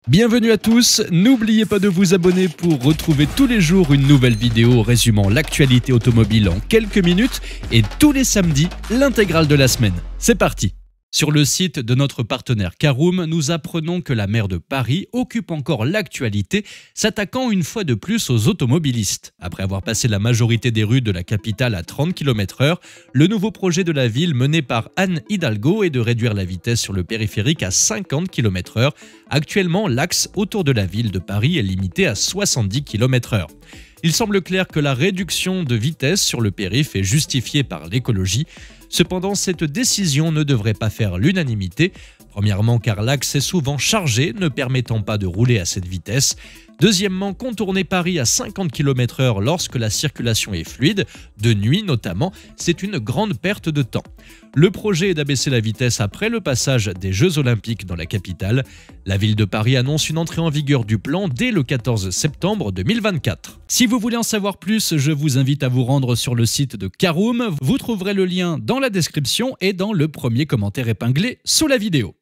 Bienvenue à tous, n'oubliez pas de vous abonner pour retrouver tous les jours une nouvelle vidéo résumant l'actualité automobile en quelques minutes et tous les samedis, l'intégrale de la semaine. C'est parti! Sur le site de notre partenaire Caroom, nous apprenons que la maire de Paris occupe encore l'actualité, s'attaquant une fois de plus aux automobilistes. Après avoir passé la majorité des rues de la capitale à 30 km/h, le nouveau projet de la ville mené par Anne Hidalgo est de réduire la vitesse sur le périphérique à 50 km/h. Actuellement, l'axe autour de la ville de Paris est limité à 70 km/h. Il semble clair que la réduction de vitesse sur le périph' est justifiée par l'écologie. Cependant, cette décision ne devrait pas faire l'unanimité. Premièrement, car l'axe est souvent chargé, ne permettant pas de rouler à cette vitesse. Deuxièmement, contourner Paris à 50 km/h lorsque la circulation est fluide, de nuit notamment, c'est une grande perte de temps. Le projet est d'abaisser la vitesse après le passage des Jeux Olympiques dans la capitale. La ville de Paris annonce une entrée en vigueur du plan dès le 14 septembre 2024. Si vous voulez en savoir plus, je vous invite à vous rendre sur le site de Caroom. Vous trouverez le lien dans la description et dans le premier commentaire épinglé sous la vidéo.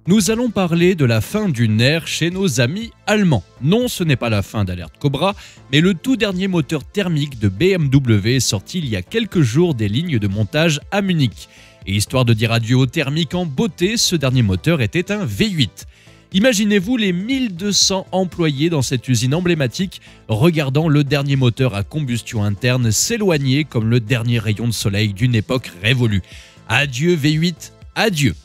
Nous allons parler de la fin d'une ère chez nos amis allemands. Non, ce n'est pas la fin d'Alert Cobra, mais le tout dernier moteur thermique de BMW est sorti il y a quelques jours des lignes de montage à Munich. Et histoire de dire adieu au thermique en beauté, ce dernier moteur était un V8. Imaginez-vous les 1200 employés dans cette usine emblématique regardant le dernier moteur à combustion interne s'éloigner comme le dernier rayon de soleil d'une époque révolue. Adieu V8, adieu!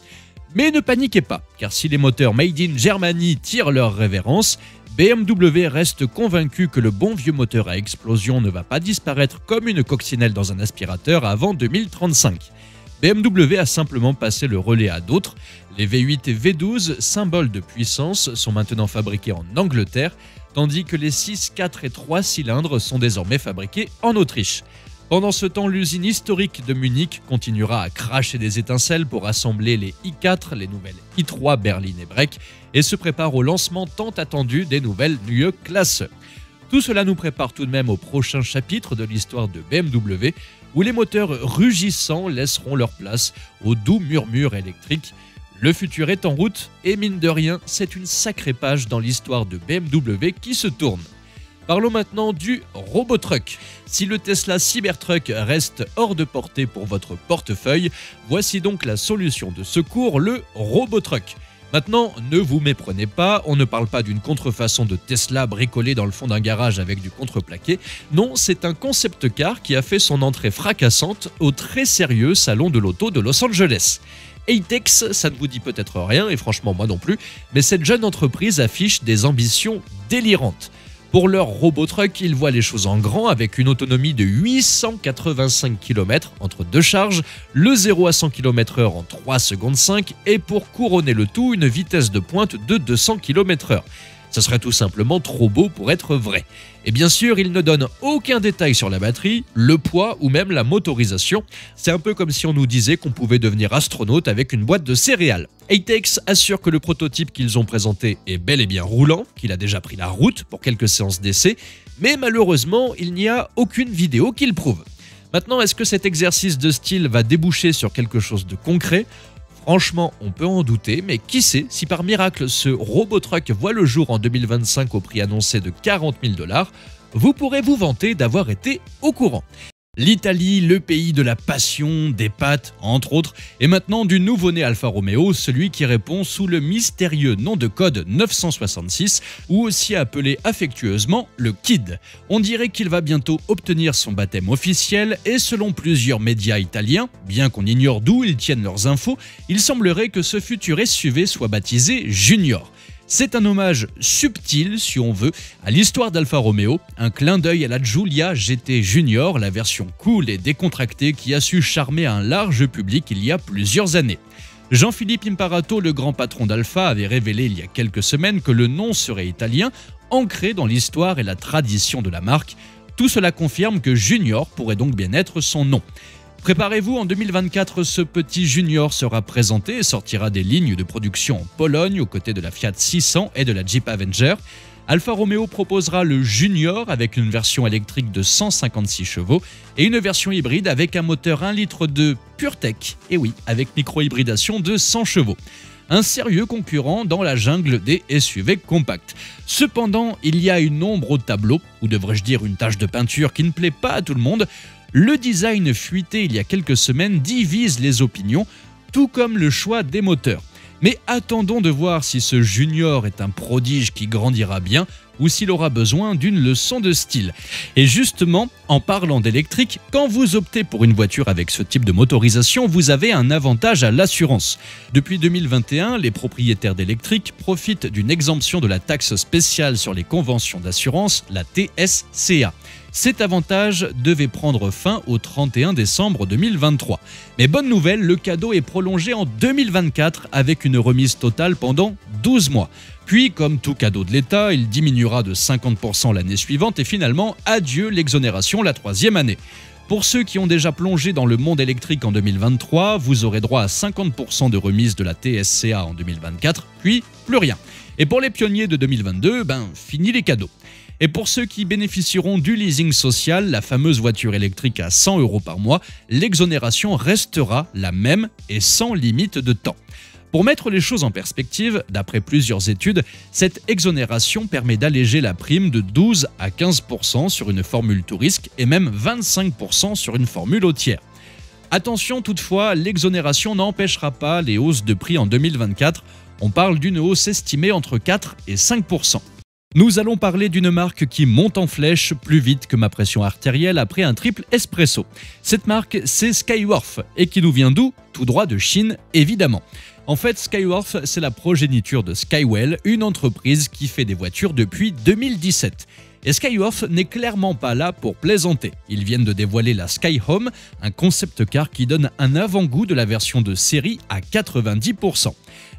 Mais ne paniquez pas, car si les moteurs Made in Germany tirent leur révérence, BMW reste convaincu que le bon vieux moteur à explosion ne va pas disparaître comme une coccinelle dans un aspirateur avant 2035. BMW a simplement passé le relais à d'autres. Les V8 et V12, symboles de puissance, sont maintenant fabriqués en Angleterre, tandis que les 6, 4 et 3 cylindres sont désormais fabriqués en Autriche. Pendant ce temps, l'usine historique de Munich continuera à cracher des étincelles pour assembler les i4, les nouvelles i3 berline et break, et se prépare au lancement tant attendu des nouvelles Neue Klasse. Tout cela nous prépare tout de même au prochain chapitre de l'histoire de BMW, où les moteurs rugissants laisseront leur place aux doux murmures électriques. Le futur est en route, et mine de rien, c'est une sacrée page dans l'histoire de BMW qui se tourne. Parlons maintenant du Robotruck. Si le Tesla Cybertruck reste hors de portée pour votre portefeuille, voici donc la solution de secours, le Robotruck. Maintenant, ne vous méprenez pas, on ne parle pas d'une contrefaçon de Tesla bricolée dans le fond d'un garage avec du contreplaqué. Non, c'est un concept car qui a fait son entrée fracassante au très sérieux salon de l'auto de Los Angeles. ATEX, ça ne vous dit peut-être rien, et franchement moi non plus, mais cette jeune entreprise affiche des ambitions délirantes. Pour leur Robotruck, ils voient les choses en grand avec une autonomie de 885 km entre deux charges, le 0 à 100 km/h en 3 secondes 5 et pour couronner le tout, une vitesse de pointe de 200 km/h. Ce serait tout simplement trop beau pour être vrai. Et bien sûr, ils ne donnent aucun détail sur la batterie, le poids ou même la motorisation. C'est un peu comme si on nous disait qu'on pouvait devenir astronaute avec une boîte de céréales. ATEX assure que le prototype qu'ils ont présenté est bel et bien roulant, qu'il a déjà pris la route pour quelques séances d'essai, mais malheureusement, il n'y a aucune vidéo qui le prouve. Maintenant, est-ce que cet exercice de style va déboucher sur quelque chose de concret ? Franchement, on peut en douter, mais qui sait si par miracle ce Robotruck voit le jour en 2025 au prix annoncé de 40 000 $, vous pourrez vous vanter d'avoir été au courant. L'Italie, le pays de la passion, des pâtes, entre autres, et maintenant du nouveau-né Alfa Romeo, celui qui répond sous le mystérieux nom de code 966, ou aussi appelé affectueusement le Kid. On dirait qu'il va bientôt obtenir son baptême officiel, et selon plusieurs médias italiens, bien qu'on ignore d'où ils tiennent leurs infos, il semblerait que ce futur SUV soit baptisé Junior. C'est un hommage subtil, si on veut, à l'histoire d'Alfa Romeo, un clin d'œil à la Giulia GT Junior, la version cool et décontractée qui a su charmer un large public il y a plusieurs années. Jean-Philippe Imparato, le grand patron d'Alfa, avait révélé il y a quelques semaines que le nom serait italien, ancré dans l'histoire et la tradition de la marque. Tout cela confirme que Junior pourrait donc bien être son nom. Préparez-vous, en 2024, ce petit Junior sera présenté et sortira des lignes de production en Pologne aux côtés de la Fiat 600 et de la Jeep Avenger. Alfa Romeo proposera le Junior avec une version électrique de 156 chevaux et une version hybride avec un moteur 1,2 litre PureTech, et oui, avec micro-hybridation de 100 chevaux. un sérieux concurrent dans la jungle des SUV compacts. Cependant, il y a une ombre au tableau, ou devrais-je dire une tache de peinture qui ne plaît pas à tout le monde. Le design fuité il y a quelques semaines divise les opinions, tout comme le choix des moteurs. Mais attendons de voir si ce Junior est un prodige qui grandira bien ou s'il aura besoin d'une leçon de style. Et justement, en parlant d'électrique, quand vous optez pour une voiture avec ce type de motorisation, vous avez un avantage à l'assurance. Depuis 2021, les propriétaires d'électrique profitent d'une exemption de la taxe spéciale sur les conventions d'assurance, la TSCA. Cet avantage devait prendre fin au 31 décembre 2023. Mais bonne nouvelle, le cadeau est prolongé en 2024 avec une remise totale pendant 12 mois. Puis, comme tout cadeau de l'État, il diminuera de 50% l'année suivante et finalement, adieu l'exonération la troisième année. Pour ceux qui ont déjà plongé dans le monde électrique en 2023, vous aurez droit à 50% de remise de la TSCA en 2024, puis plus rien. Et pour les pionniers de 2022, fini les cadeaux. Et pour ceux qui bénéficieront du leasing social, la fameuse voiture électrique à 100 € par mois, l'exonération restera la même et sans limite de temps. Pour mettre les choses en perspective, d'après plusieurs études, cette exonération permet d'alléger la prime de 12 à 15% sur une formule tout risque et même 25% sur une formule hôtière. Attention toutefois, l'exonération n'empêchera pas les hausses de prix en 2024. On parle d'une hausse estimée entre 4 et 5%. Nous allons parler d'une marque qui monte en flèche plus vite que ma pression artérielle après un triple espresso. Cette marque, c'est Skyworth et qui nous vient d'où? Tout droit de Chine, évidemment. En fait, Skyworth, c'est la progéniture de Skywell, une entreprise qui fait des voitures depuis 2017. Et Skyworth n'est clairement pas là pour plaisanter. Ils viennent de dévoiler la Skyhome, un concept car qui donne un avant-goût de la version de série à 90%.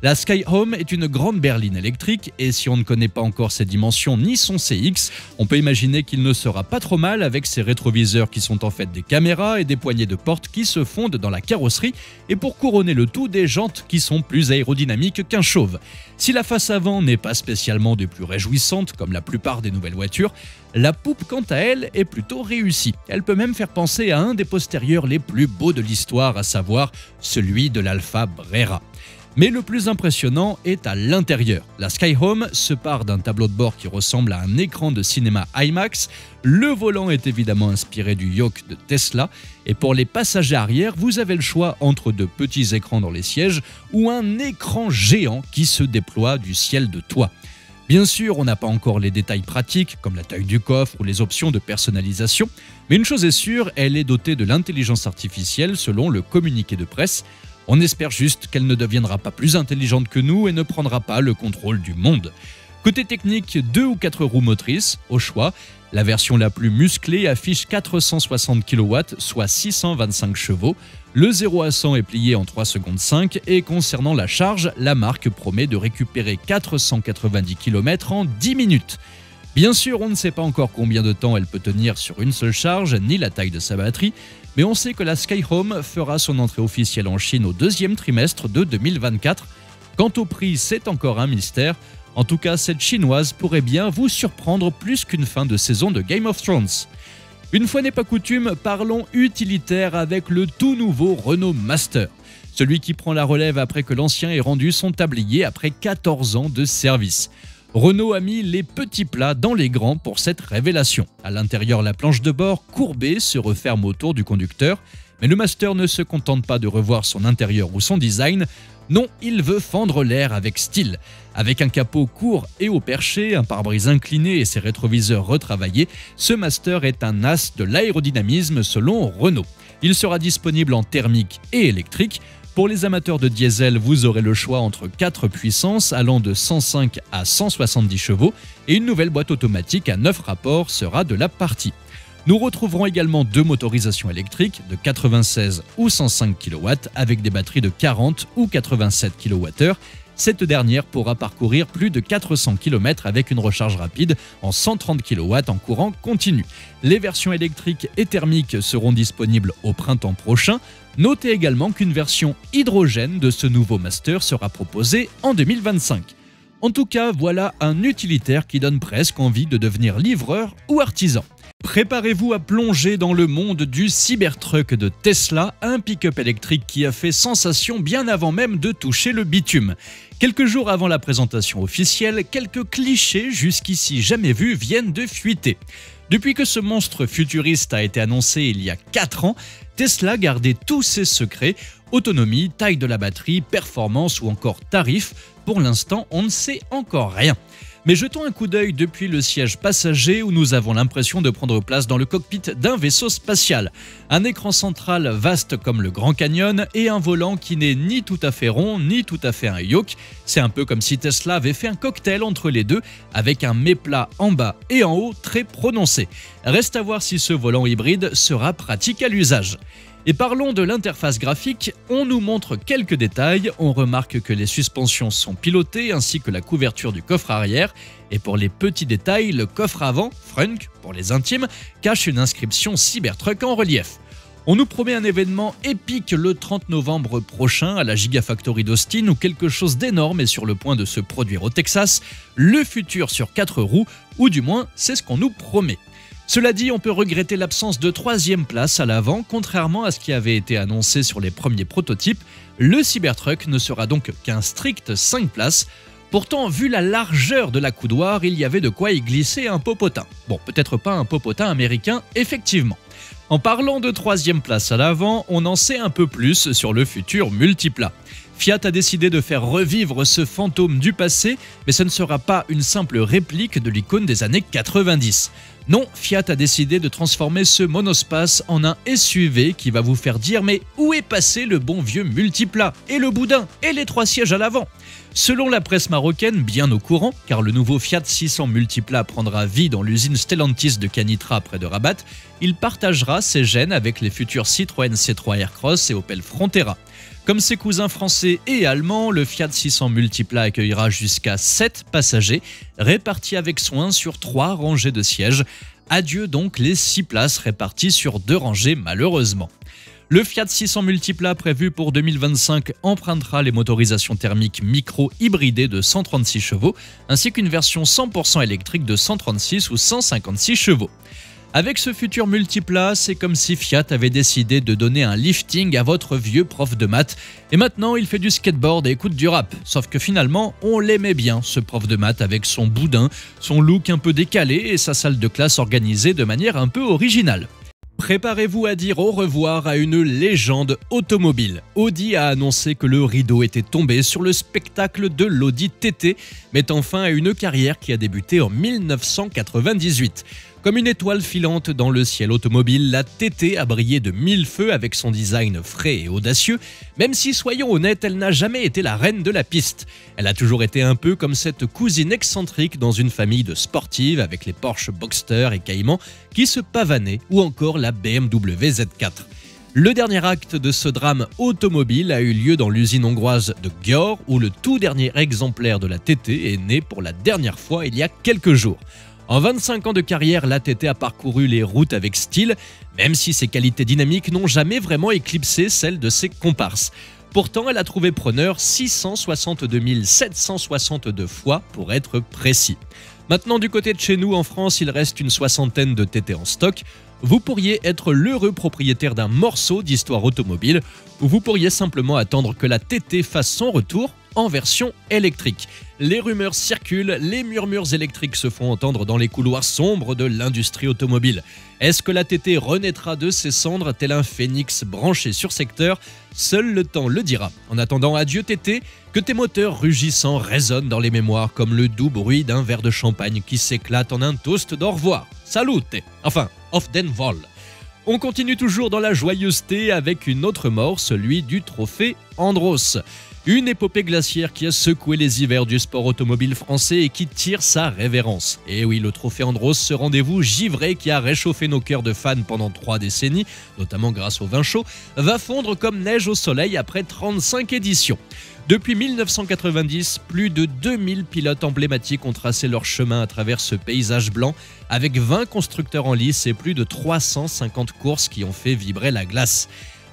La Skyhome est une grande berline électrique et si on ne connaît pas encore ses dimensions ni son CX, on peut imaginer qu'il ne sera pas trop mal avec ses rétroviseurs qui sont en fait des caméras et des poignées de porte qui se fondent dans la carrosserie et pour couronner le tout des jantes qui sont plus aérodynamiques qu'un chauve. Si la face avant n'est pas spécialement des plus réjouissantes comme la plupart des nouvelles voitures, la poupe quant à elle est plutôt réussie. Elle peut même faire penser à un des postérieurs les plus beaux de l'histoire, à savoir celui de l'Alfa Brera. Mais le plus impressionnant est à l'intérieur. La Skyhome se part d'un tableau de bord qui ressemble à un écran de cinéma IMAX. Le volant est évidemment inspiré du yoke de Tesla. Et pour les passagers arrière, vous avez le choix entre de petits écrans dans les sièges ou un écran géant qui se déploie du ciel de toit. Bien sûr, on n'a pas encore les détails pratiques, comme la taille du coffre ou les options de personnalisation, mais une chose est sûre, elle est dotée de l'intelligence artificielle selon le communiqué de presse. On espère juste qu'elle ne deviendra pas plus intelligente que nous et ne prendra pas le contrôle du monde. Côté technique, 2 ou 4 roues motrices, au choix. La version la plus musclée affiche 460 kW, soit 625 chevaux. Le 0 à 100 est plié en 3 secondes 5 et concernant la charge, la marque promet de récupérer 490 km en 10 minutes. Bien sûr, on ne sait pas encore combien de temps elle peut tenir sur une seule charge, ni la taille de sa batterie, mais on sait que la Skyhome fera son entrée officielle en Chine au deuxième trimestre de 2024. Quant au prix, c'est encore un mystère. En tout cas, cette chinoise pourrait bien vous surprendre plus qu'une fin de saison de Game of Thrones. Une fois n'est pas coutume, parlons utilitaire avec le tout nouveau Renault Master. Celui qui prend la relève après que l'ancien ait rendu son tablier après 14 ans de service. Renault a mis les petits plats dans les grands pour cette révélation. À l'intérieur, la planche de bord courbée se referme autour du conducteur, mais le Master ne se contente pas de revoir son intérieur ou son design. Non, il veut fendre l'air avec style. Avec un capot court et haut perché, un pare-brise incliné et ses rétroviseurs retravaillés, ce Master est un as de l'aérodynamisme selon Renault. Il sera disponible en thermique et électrique. Pour les amateurs de diesel, vous aurez le choix entre 4 puissances allant de 105 à 170 chevaux et une nouvelle boîte automatique à 9 rapports sera de la partie. Nous retrouverons également 2 motorisations électriques de 96 ou 105 kW avec des batteries de 40 ou 87 kWh. Cette dernière pourra parcourir plus de 400 km avec une recharge rapide en 130 kW en courant continu. Les versions électriques et thermiques seront disponibles au printemps prochain. Notez également qu'une version hydrogène de ce nouveau Master sera proposée en 2025. En tout cas, voilà un utilitaire qui donne presque envie de devenir livreur ou artisan. Préparez-vous à plonger dans le monde du Cybertruck de Tesla, un pick-up électrique qui a fait sensation bien avant même de toucher le bitume. Quelques jours avant la présentation officielle, quelques clichés jusqu'ici jamais vus viennent de fuiter. Depuis que ce monstre futuriste a été annoncé il y a 4 ans, Tesla gardait tous ses secrets, autonomie, taille de la batterie, performance ou encore tarif. Pour l'instant, on ne sait encore rien. Mais jetons un coup d'œil depuis le siège passager où nous avons l'impression de prendre place dans le cockpit d'un vaisseau spatial. Un écran central vaste comme le Grand Canyon et un volant qui n'est ni tout à fait rond ni tout à fait un yoke. C'est un peu comme si Tesla avait fait un cocktail entre les deux avec un méplat en bas et en haut très prononcé. Reste à voir si ce volant hybride sera pratique à l'usage. Et parlons de l'interface graphique, on nous montre quelques détails, on remarque que les suspensions sont pilotées ainsi que la couverture du coffre arrière, et pour les petits détails, le coffre avant, Frunk pour les intimes, cache une inscription Cybertruck en relief. On nous promet un événement épique le 30 novembre prochain à la Gigafactory d'Austin où quelque chose d'énorme est sur le point de se produire au Texas, le futur sur 4 roues, ou du moins c'est ce qu'on nous promet. Cela dit, on peut regretter l'absence de 3e place à l'avant, contrairement à ce qui avait été annoncé sur les premiers prototypes. Le Cybertruck ne sera donc qu'un strict 5 places. Pourtant, vu la largeur de la coudoir, il y avait de quoi y glisser un popotin. Bon, peut-être pas un popotin américain, effectivement. En parlant de 3e place à l'avant, on en sait un peu plus sur le futur multiplat. Fiat a décidé de faire revivre ce fantôme du passé, mais ce ne sera pas une simple réplique de l'icône des années 90. Non, Fiat a décidé de transformer ce monospace en un SUV qui va vous faire dire « Mais où est passé le bon vieux multiplat et le boudin et les 3 sièges à l'avant ?» Selon la presse marocaine, bien au courant, car le nouveau Fiat 600 multiplat prendra vie dans l'usine Stellantis de Canitra près de Rabat, il partagera ses gènes avec les futurs Citroën C3 Aircross et Opel Frontera. Comme ses cousins français et allemands, le Fiat 600 multiplat accueillera jusqu'à 7 passagers, répartis avec soin sur 3 rangées de sièges. Adieu donc les 6 places réparties sur 2 rangées malheureusement. Le Fiat 600 multiplat prévu pour 2025 empruntera les motorisations thermiques micro-hybridées de 136 chevaux, ainsi qu'une version 100% électrique de 136 ou 156 chevaux. Avec ce futur multiplat, c'est comme si Fiat avait décidé de donner un lifting à votre vieux prof de maths et maintenant il fait du skateboard et écoute du rap. Sauf que finalement, on l'aimait bien ce prof de maths avec son boudin, son look un peu décalé et sa salle de classe organisée de manière un peu originale. Préparez-vous à dire au revoir à une légende automobile. Audi a annoncé que le rideau était tombé sur le spectacle de l'Audi TT, mettant fin à une carrière qui a débuté en 1998. Comme une étoile filante dans le ciel automobile, la TT a brillé de 1000 feux avec son design frais et audacieux, même si, soyons honnêtes, elle n'a jamais été la reine de la piste. Elle a toujours été un peu comme cette cousine excentrique dans une famille de sportives avec les Porsche Boxster et Cayman qui se pavanaient, ou encore la BMW Z4. Le dernier acte de ce drame automobile a eu lieu dans l'usine hongroise de Győr, où le tout dernier exemplaire de la TT est né pour la dernière fois il y a quelques jours. En 25 ans de carrière, la TT a parcouru les routes avec style, même si ses qualités dynamiques n'ont jamais vraiment éclipsé celles de ses comparses. Pourtant, elle a trouvé preneur 662 762 fois pour être précis. Maintenant, du côté de chez nous, en France, il reste une 60aine de TT en stock. Vous pourriez être l'heureux propriétaire d'un morceau d'histoire automobile, ou vous pourriez simplement attendre que la TT fasse son retour en version électrique. Les rumeurs circulent, les murmures électriques se font entendre dans les couloirs sombres de l'industrie automobile. Est-ce que la TT renaîtra de ses cendres tel un phénix branché sur secteur? Seul le temps le dira. En attendant, adieu TT, que tes moteurs rugissants résonnent dans les mémoires comme le doux bruit d'un verre de champagne qui s'éclate en un toast d'au revoir. Salute! Enfin, auf den Wohl. On continue toujours dans la joyeuseté avec une autre mort, celui du trophée Andros. Une épopée glaciaire qui a secoué les hivers du sport automobile français et qui tire sa révérence. Et oui, le trophée Andros, ce rendez-vous givré qui a réchauffé nos cœurs de fans pendant 3 décennies, notamment grâce au vin chaud, va fondre comme neige au soleil après 35 éditions. Depuis 1990, plus de 2000 pilotes emblématiques ont tracé leur chemin à travers ce paysage blanc, avec 20 constructeurs en lice et plus de 350 courses qui ont fait vibrer la glace.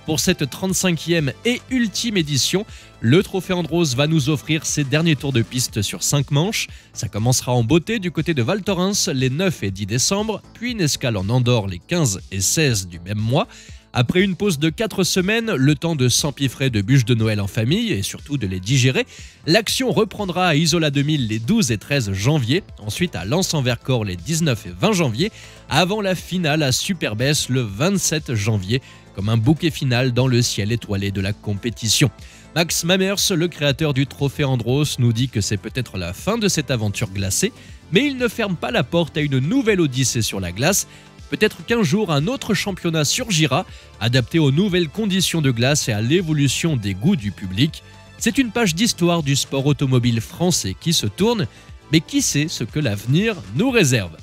Pour cette 35e et ultime édition, le Trophée Andros va nous offrir ses derniers tours de piste sur 5 manches. Ça commencera en beauté du côté de Val Thorens les 9 et 10 décembre, puis une escale en Andorre les 15 et 16 du même mois. Après une pause de 4 semaines, le temps de s'empiffrer de bûches de Noël en famille et surtout de les digérer, l'action reprendra à Isola 2000 les 12 et 13 janvier, ensuite à Lens-en-Vercors les 19 et 20 janvier, avant la finale à Superbès le 27 janvier, comme un bouquet final dans le ciel étoilé de la compétition. Max Mamers, le créateur du Trophée Andros, nous dit que c'est peut-être la fin de cette aventure glacée, mais il ne ferme pas la porte à une nouvelle odyssée sur la glace. Peut-être qu'un jour, un autre championnat surgira, adapté aux nouvelles conditions de glace et à l'évolution des goûts du public. C'est une page d'histoire du sport automobile français qui se tourne, mais qui sait ce que l'avenir nous réserve?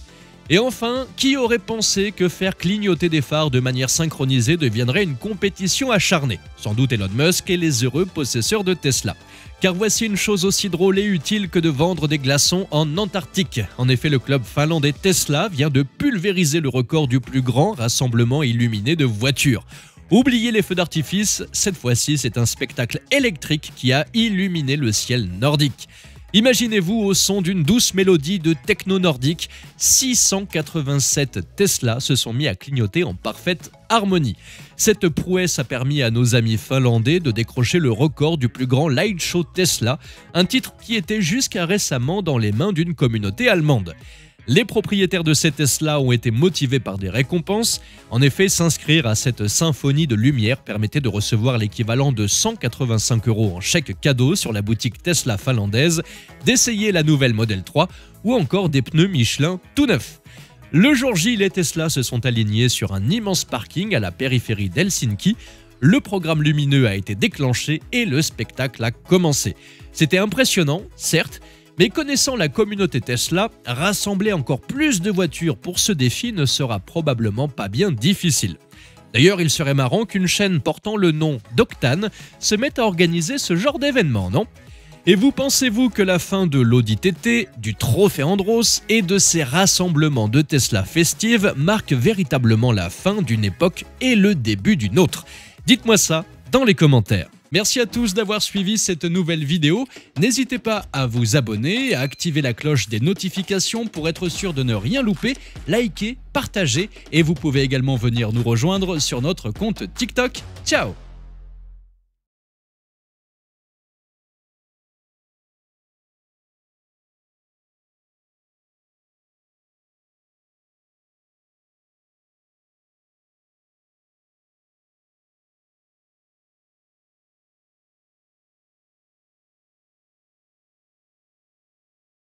Et enfin, qui aurait pensé que faire clignoter des phares de manière synchronisée deviendrait une compétition acharnée? Sans doute Elon Musk et les heureux possesseurs de Tesla. Car voici une chose aussi drôle et utile que de vendre des glaçons en Antarctique. En effet, le club finlandais Tesla vient de pulvériser le record du plus grand rassemblement illuminé de voitures. Oubliez les feux d'artifice, cette fois-ci c'est un spectacle électrique qui a illuminé le ciel nordique. Imaginez-vous au son d'une douce mélodie de techno nordique, 687 Tesla se sont mis à clignoter en parfaite harmonie. Cette prouesse a permis à nos amis finlandais de décrocher le record du plus grand light show Tesla, un titre qui était jusqu'à récemment dans les mains d'une communauté allemande. Les propriétaires de ces Tesla ont été motivés par des récompenses. En effet, s'inscrire à cette symphonie de lumière permettait de recevoir l'équivalent de 185 € en chèque cadeau sur la boutique Tesla finlandaise, d'essayer la nouvelle Model 3 ou encore des pneus Michelin tout neufs. Le jour J, les Tesla se sont alignés sur un immense parking à la périphérie d'Helsinki. Le programme lumineux a été déclenché et le spectacle a commencé. C'était impressionnant, certes, mais connaissant la communauté Tesla, rassembler encore plus de voitures pour ce défi ne sera probablement pas bien difficile. D'ailleurs, il serait marrant qu'une chaîne portant le nom d'Octane se mette à organiser ce genre d'événement, non? Et vous pensez-vous que la fin de l'Audi TT, du Trophée Andros et de ces rassemblements de Tesla festives marque véritablement la fin d'une époque et le début d'une autre? Dites-moi ça dans les commentaires. Merci à tous d'avoir suivi cette nouvelle vidéo. N'hésitez pas à vous abonner, à activer la cloche des notifications pour être sûr de ne rien louper, liker, partager et vous pouvez également venir nous rejoindre sur notre compte TikTok. Ciao!